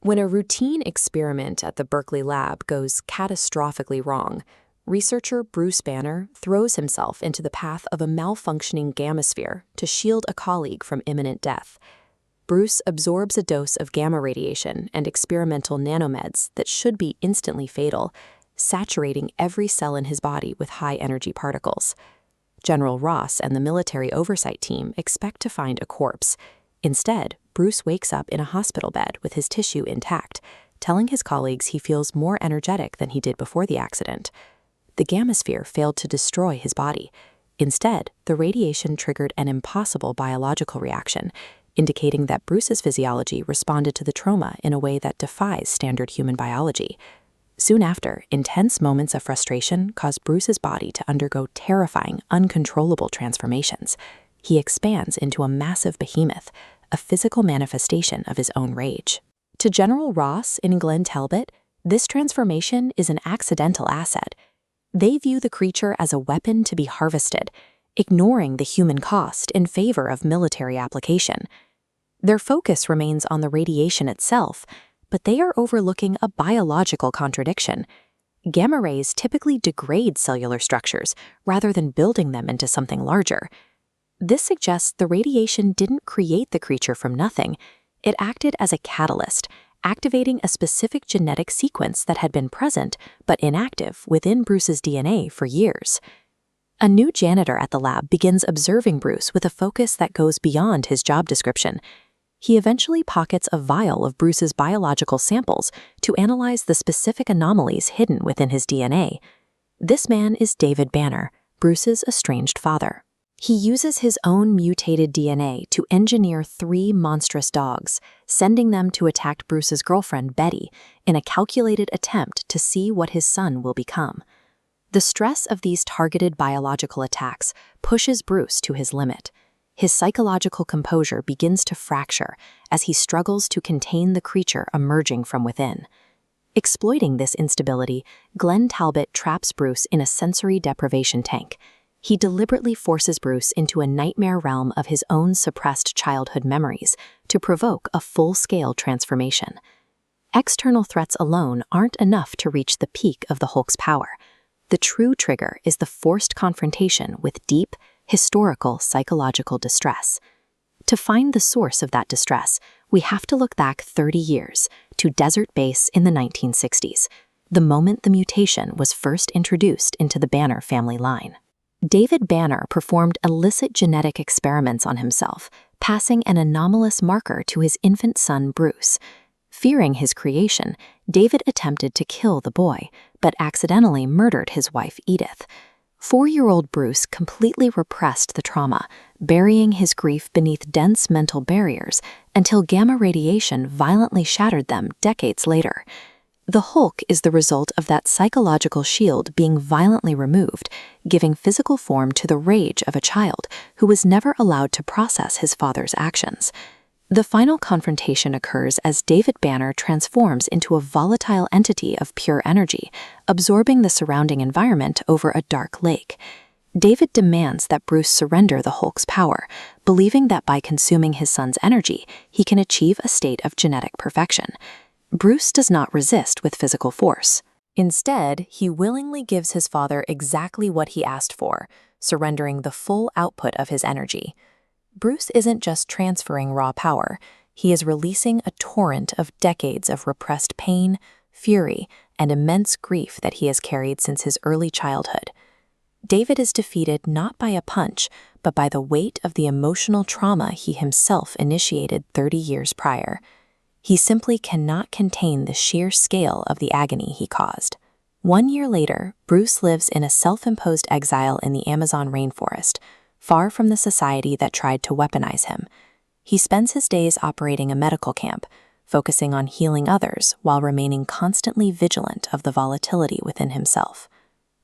When a routine experiment at the Berkeley lab goes catastrophically wrong, researcher Bruce Banner throws himself into the path of a malfunctioning gamma sphere to shield a colleague from imminent death. Bruce absorbs a dose of gamma radiation and experimental nanomeds that should be instantly fatal, saturating every cell in his body with high-energy particles. General Ross and the military oversight team expect to find a corpse. Instead, Bruce wakes up in a hospital bed with his tissue intact, telling his colleagues he feels more energetic than he did before the accident. The gamma sphere failed to destroy his body. Instead, the radiation triggered an impossible biological reaction, indicating that Bruce's physiology responded to the trauma in a way that defies standard human biology. Soon after, intense moments of frustration caused Bruce's body to undergo terrifying, uncontrollable transformations. He expands into a massive behemoth, a physical manifestation of his own rage. To General Ross in Glenn Talbot, this transformation is an accidental asset. They view the creature as a weapon to be harvested, ignoring the human cost in favor of military application. Their focus remains on the radiation itself, but they are overlooking a biological contradiction. Gamma rays typically degrade cellular structures rather than building them into something larger. This suggests the radiation didn't create the creature from nothing. It acted as a catalyst, activating a specific genetic sequence that had been present but inactive within Bruce's DNA for years. A new janitor at the lab begins observing Bruce with a focus that goes beyond his job description. He eventually pockets a vial of Bruce's biological samples to analyze the specific anomalies hidden within his DNA. This man is David Banner, Bruce's estranged father. He uses his own mutated DNA to engineer 3 monstrous dogs, sending them to attack Bruce's girlfriend, Betty, in a calculated attempt to see what his son will become. The stress of these targeted biological attacks pushes Bruce to his limit. His psychological composure begins to fracture as he struggles to contain the creature emerging from within. Exploiting this instability, Glenn Talbot traps Bruce in a sensory deprivation tank. He deliberately forces Bruce into a nightmare realm of his own suppressed childhood memories to provoke a full-scale transformation. External threats alone aren't enough to reach the peak of the Hulk's power. The true trigger is the forced confrontation with deep, historical psychological distress. To find the source of that distress, we have to look back 30 years to Desert Base in the 1960s, the moment the mutation was first introduced into the Banner family line. David Banner performed illicit genetic experiments on himself, passing an anomalous marker to his infant son Bruce. Fearing his creation, David attempted to kill the boy, but accidentally murdered his wife Edith. 4-year-old Bruce completely repressed the trauma, burying his grief beneath dense mental barriers until gamma radiation violently shattered them decades later. The Hulk is the result of that psychological shield being violently removed, giving physical form to the rage of a child who was never allowed to process his father's actions. The final confrontation occurs as David Banner transforms into a volatile entity of pure energy, absorbing the surrounding environment over a dark lake. David demands that Bruce surrender the Hulk's power, believing that by consuming his son's energy, he can achieve a state of genetic perfection. Bruce does not resist with physical force. Instead, he willingly gives his father exactly what he asked for, surrendering the full output of his energy. Bruce isn't just transferring raw power, he is releasing a torrent of decades of repressed pain, fury, and immense grief that he has carried since his early childhood. David is defeated not by a punch, but by the weight of the emotional trauma he himself initiated 30 years prior. He simply cannot contain the sheer scale of the agony he caused. 1 year later, Bruce lives in a self-imposed exile in the Amazon rainforest, far from the society that tried to weaponize him. He spends his days operating a medical camp, focusing on healing others while remaining constantly vigilant of the volatility within himself.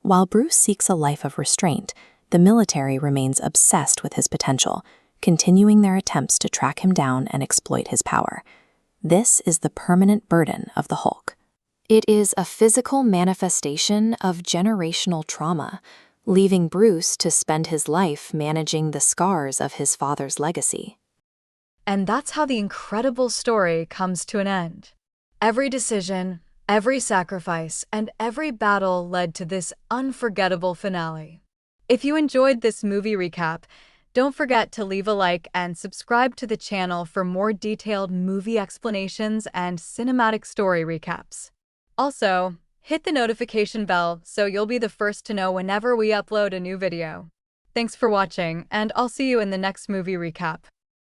While Bruce seeks a life of restraint, the military remains obsessed with his potential, continuing their attempts to track him down and exploit his power. This is the permanent burden of the Hulk. It is a physical manifestation of generational trauma, leaving Bruce to spend his life managing the scars of his father's legacy. And that's how the incredible story comes to an end. Every decision, every sacrifice, and every battle led to this unforgettable finale. If you enjoyed this movie recap, don't forget to leave a like and subscribe to the channel for more detailed movie explanations and cinematic story recaps. Also, hit the notification bell so you'll be the first to know whenever we upload a new video. Thanks for watching, and I'll see you in the next movie recap.